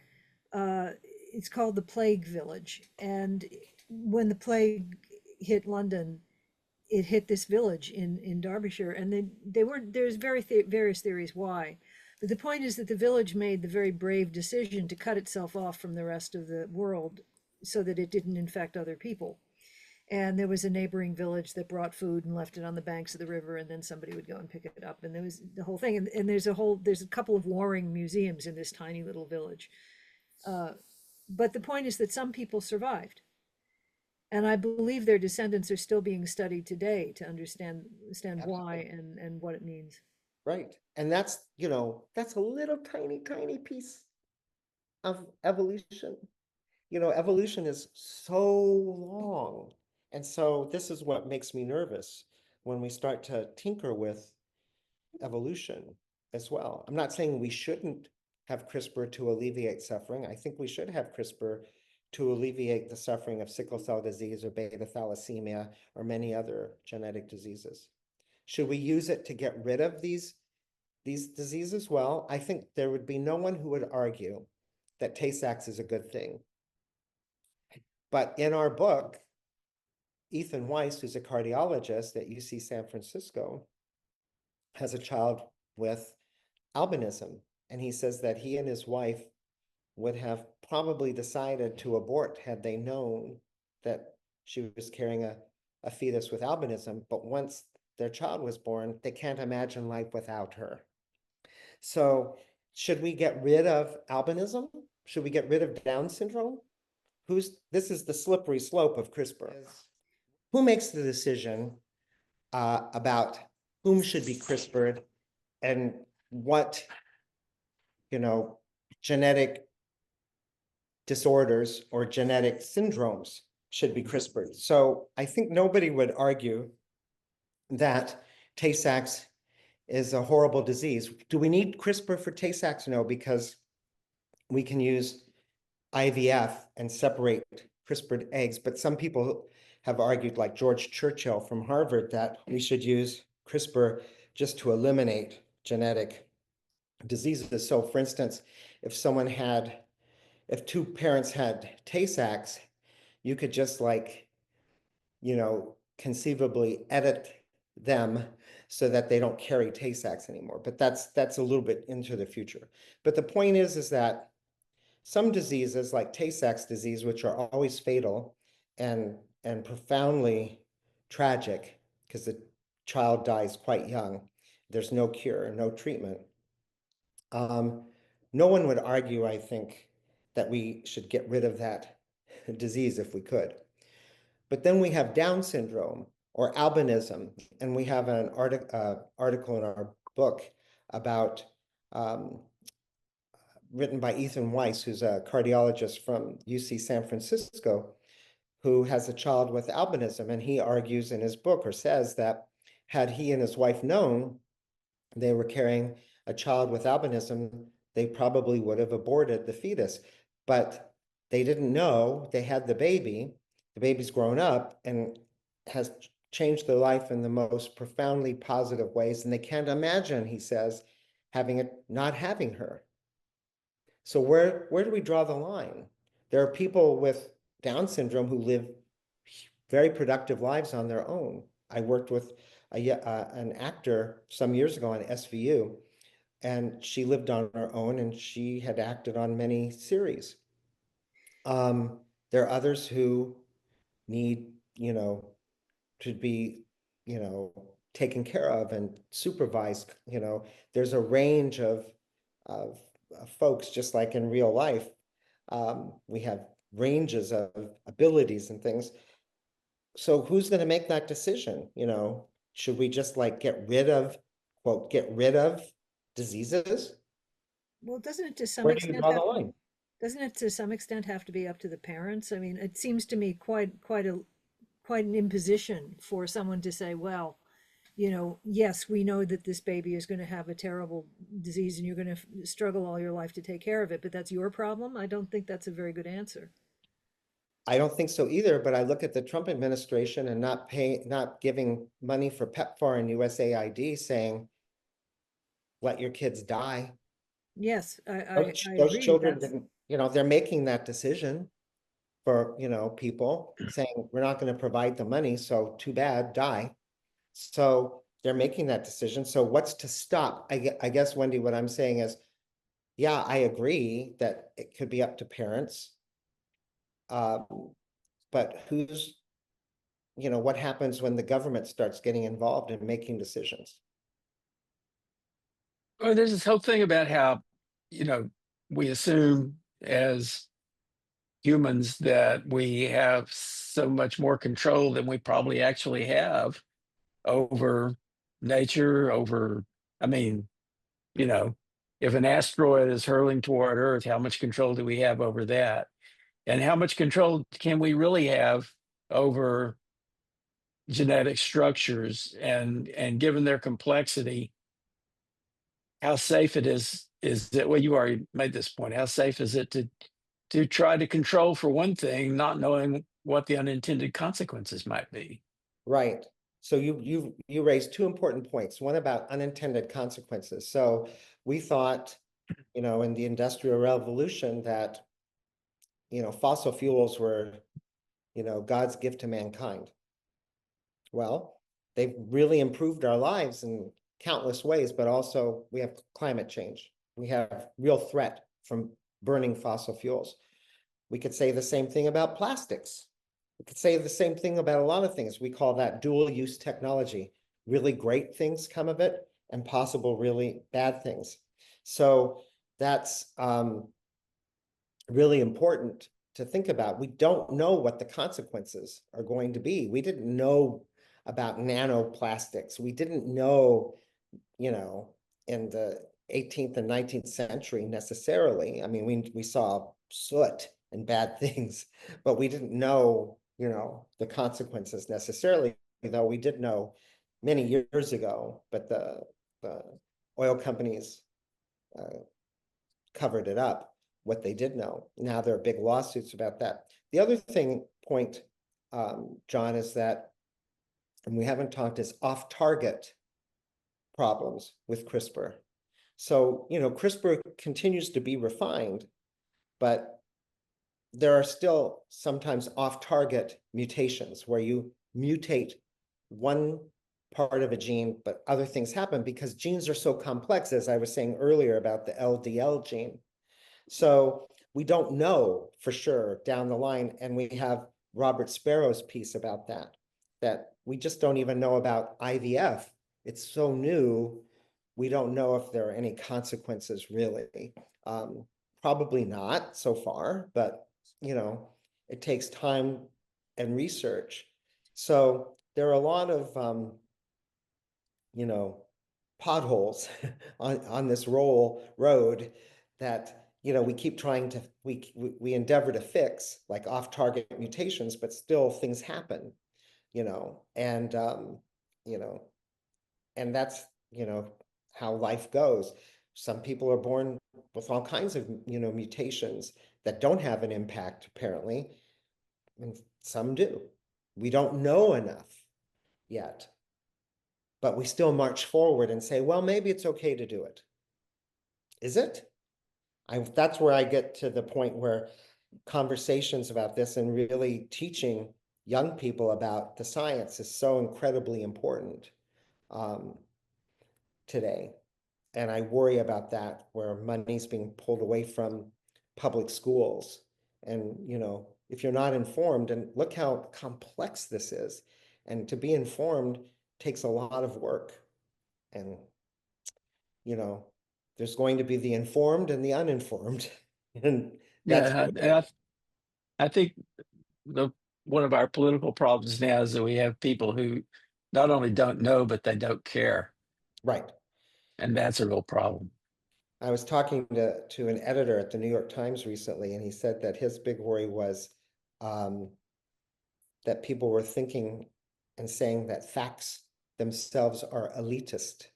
it's called the Plague Village. And when the plague hit London, it hit this village in Derbyshire, and there's various theories why. But the point is that the village made the very brave decision to cut itself off from the rest of the world so that it didn't infect other people. And there was a neighboring village that brought food and left it on the banks of the river, and then somebody would go and pick it up. And there was the whole thing. And there's a couple of warring museums in this tiny little village. But the point is that some people survived. And I believe their descendants are still being studied today to understand why and what it means. Right. And that's a little tiny piece of evolution. Evolution is so long. And so this is what makes me nervous when we start to tinker with evolution as well. I'm not saying we shouldn't have CRISPR to alleviate suffering. I think we should have CRISPR to alleviate the suffering of sickle cell disease or beta thalassemia or many other genetic diseases. Should we use it to get rid of these diseases? Well, I think there would be no one who would argue that Tay-Sachs is a good thing. But in our book, Ethan Weiss, who's a cardiologist at UC San Francisco, has a child with albinism. And he says that he and his wife would have probably decided to abort had they known that she was carrying a fetus with albinism. But once their child was born, they can't imagine life without her. So should we get rid of albinism? Should we get rid of Down syndrome? This is the slippery slope of CRISPR. Who makes the decision about whom should be CRISPR'd and what, genetic disorders or genetic syndromes should be CRISPR'd? So I think nobody would argue that Tay-Sachs is a horrible disease. Do we need CRISPR for Tay-Sachs? No, because we can use IVF and separate CRISPR'd eggs. But some people have argued, like George Churchill from Harvard, that we should use CRISPR just to eliminate genetic diseases. So for instance, if two parents had Tay-Sachs, you could just conceivably edit them so that they don't carry Tay-Sachs anymore. But that's a little bit into the future. But the point is that some diseases like Tay-Sachs disease, which are always fatal and profoundly tragic because the child dies quite young, there's no cure, no treatment. No one would argue, I think, that we should get rid of that disease if we could. But then we have Down syndrome or albinism, and we have an article in our book about written by Ethan Weiss, who's a cardiologist from UC San Francisco, who has a child with albinism. And he argues in his book, or says that had he and his wife known they were carrying a child with albinism, they probably would have aborted the fetus. But they didn't know. They had the baby. The baby's grown up and has changed their life in the most profoundly positive ways. And they can't imagine, he says, not having her. So where do we draw the line? There are people with Down syndrome who live very productive lives on their own. I worked with an actor some years ago on SVU, and she lived on her own, and she had acted on many series. There are others who need, to be, taken care of and supervised. There's a range of folks, just like in real life. We have ranges of abilities and things. So who's going to make that decision? Should we just like get rid of diseases? Well, doesn't it to some Where do you extent draw the line? doesn't it to some extent have to be up to the parents? I mean, it seems to me quite an imposition for someone to say, well, yes, we know that this baby is going to have a terrible disease and you're going to struggle all your life to take care of it, but that's your problem. I don't think that's a very good answer. I don't think so either, but I look at the Trump administration and not giving money for PEPFAR and USAID, saying, let your kids die. Yes, I Those agree. children didn't, they're making that decision for, people saying, we're not going to provide the money, so too bad, die. So they're making that decision. So what's to stop? I guess, Wendy, what I'm saying is, yeah, I agree that it could be up to parents. But what happens when the government starts getting involved in making decisions? Well, there's this whole thing about how, we assume as humans that we have so much more control than we probably actually have over nature, I mean, if an asteroid is hurling toward Earth, how much control do we have over that? And how much control can we really have over genetic structures? And given their complexity, how safe it is that, well, you already made this point, how safe is it to try to control for one thing, not knowing what the unintended consequences might be? Right. So you raised two important points. One about unintended consequences. So we thought, in the Industrial Revolution that, fossil fuels were, God's gift to mankind. Well, they've really improved our lives in countless ways, but also we have climate change. We have real threat from burning fossil fuels. We could say the same thing about plastics. We could say the same thing about a lot of things. We call that dual use technology. Really great things come of it and possible really bad things. So that's really important to think about. We don't know what the consequences are going to be. We didn't know about nanoplastics. We didn't know, in the 18th and 19th century necessarily. I mean, we saw soot and bad things, but we didn't know, the consequences necessarily, though we did know many years ago, but the oil companies covered it up, what they did know. Now there are big lawsuits about that. The other point, John, is that, and we haven't talked, is off-target problems with CRISPR. So, CRISPR continues to be refined, but there are still sometimes off-target mutations where you mutate one part of a gene, but other things happen because genes are so complex, as I was saying earlier about the LDL gene. So we don't know for sure down the line, and we have Robert Sparrow's piece about that we just don't even know about IVF. It's so new, we don't know if there are any consequences really. Probably not so far, but it takes time and research. So there are a lot of potholes on this road that we keep trying to we endeavor to fix, like off-target mutations, but still things happen, and and that's how life goes. Some people are born with all kinds of mutations that don't have an impact apparently, and some do. We don't know enough yet, but we still march forward and say, well, maybe it's okay to do it. Is it? That's where I get to the point where conversations about this and really teaching young people about the science is so incredibly important today. And I worry about that, where money's being pulled away from public schools. And, if you're not informed, and look how complex this is, and to be informed takes a lot of work. And, there's going to be the informed and the uninformed. And that's Yeah, I think one of our political problems now is that we have people who not only don't know, but they don't care. right. And that's a real problem. I was talking to an editor at the New York Times recently, and he said that his big worry was that people were thinking and saying that facts themselves are elitist.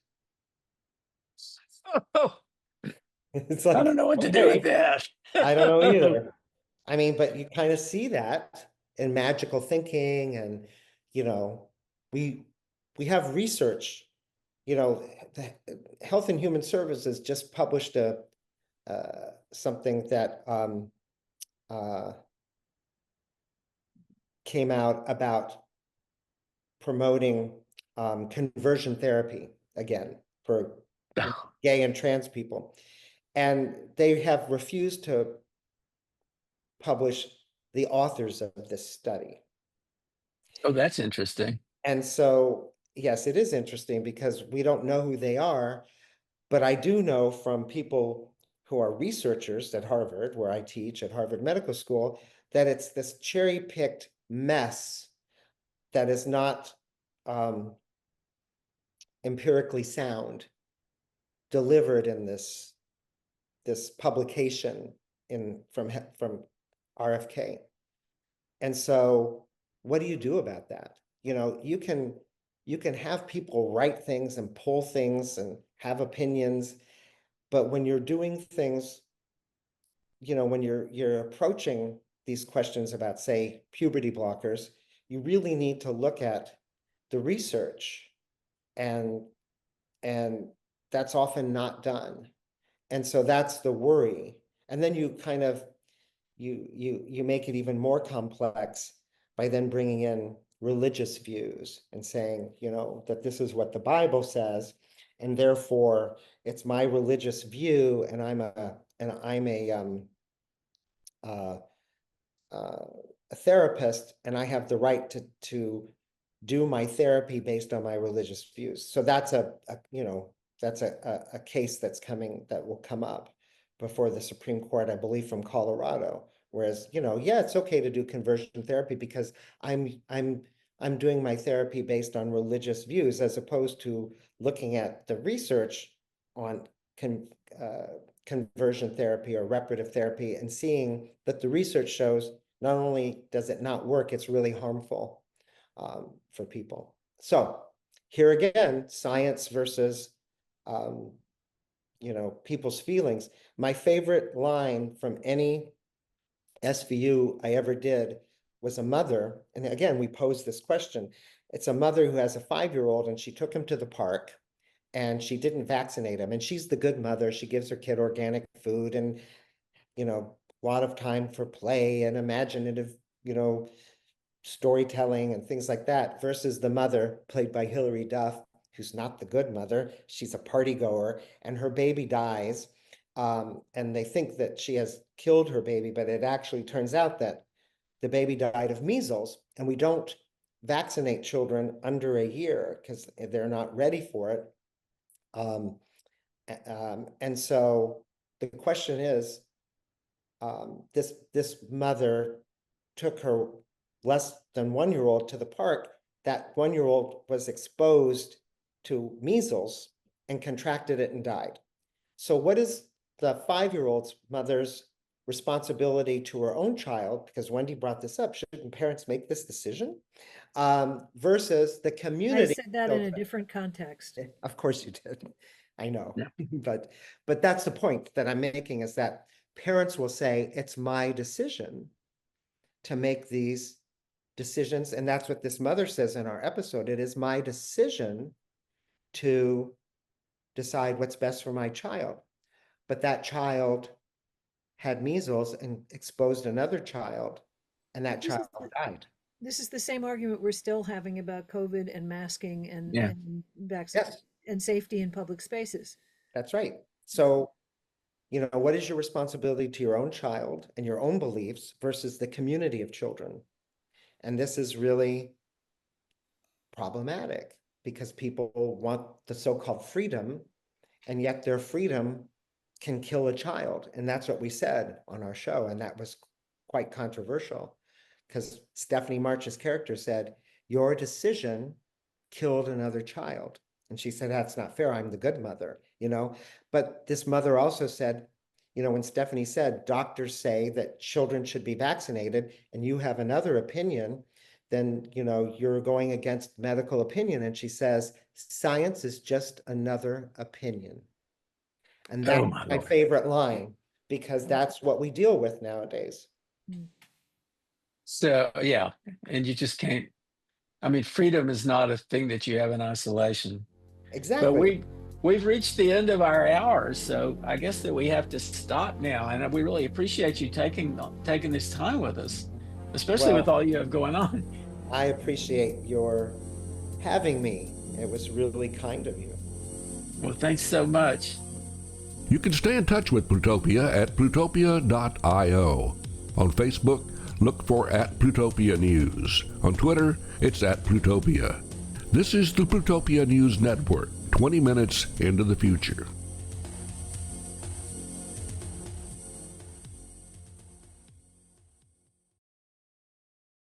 Oh, It's I like, don't know what to do with okay, that. I don't know either. I mean, but you kind of see that in magical thinking, and we have research. The Health and Human Services just published something that came out about promoting conversion therapy again for gay and trans people. And they have refused to publish the authors of this study. Oh, that's interesting. And so, yes, it is interesting because we don't know who they are, but I do know from people who are researchers at Harvard, where I teach at Harvard Medical School, that it's this cherry-picked mess that is not empirically sound, delivered in this publication from RFK. And so what do you do about that? You can have people write things and pull things and have opinions, but when you're doing things, when you're approaching these questions about, say, puberty blockers, you really need to look at the research, and that's often not done. And so that's the worry. And then you kind of you make it even more complex by then bringing in religious views and saying, that this is what the Bible says, and therefore it's my religious view, and I'm a therapist, and I have the right to do my therapy based on my religious views. So that's a case that will come up before the Supreme Court, I believe, from Colorado. Whereas, yeah, it's okay to do conversion therapy because I'm doing my therapy based on religious views, as opposed to looking at the research on conversion therapy or reparative therapy and seeing that the research shows not only does it not work, it's really harmful for people. So here again, science versus people's feelings. My favorite line from any SVU I ever did was a mother, and again, we posed this question. It's a mother who has a 5-year-old, and she took him to the park, and she didn't vaccinate him. And she's the good mother. She gives her kid organic food and, a lot of time for play and imaginative, storytelling and things like that, versus the mother, played by Hilary Duff, who's not the good mother. She's a party goer, and her baby dies. And they think that she has killed her baby, but it actually turns out that the baby died of measles, and we don't vaccinate children under a year because they're not ready for it. And so the question is, this mother took her less than 1-year-old to the park. That 1-year-old was exposed to measles and contracted it and died. So what is the 5-year-old's mother's responsibility to her own child? Because Wendy brought this up. Shouldn't parents make this decision? Versus the I community. said that in a different context. Of course you did. I know. Yeah. But that's the point that I'm making, is that parents will say, it's my decision to make these decisions. And that's what this mother says in our episode. It is my decision to decide what's best for my child. But that child had measles and exposed another child, and that child died. This is the same argument we're still having about COVID and masking and, Yeah. and vaccine Yes, and safety in public spaces. that's right. So, what is your responsibility to your own child and your own beliefs versus the community of children? And this is really problematic because people want the so-called freedom, and yet their freedom can kill a child. And that's what we said on our show. And that was quite controversial because Stephanie March's character said, your decision killed another child. And she said, that's not fair. I'm the good mother, But this mother also said, when Stephanie said, doctors say that children should be vaccinated and you have another opinion, then, you're going against medical opinion. And she says, science is just another opinion. And that's my favorite line, because that's what we deal with nowadays. So, yeah, and you just can't, freedom is not a thing that you have in isolation. Exactly. But we've reached the end of our hour, so I guess that we have to stop now. And we really appreciate you taking this time with us, especially with all you have going on. I appreciate your having me. It was really kind of you. Well, thanks so much. You can stay in touch with Plutopia at plutopia.io. On Facebook, look for @Plutopia News. On Twitter, it's @Plutopia. This is the Plutopia News Network, 20 minutes into the future.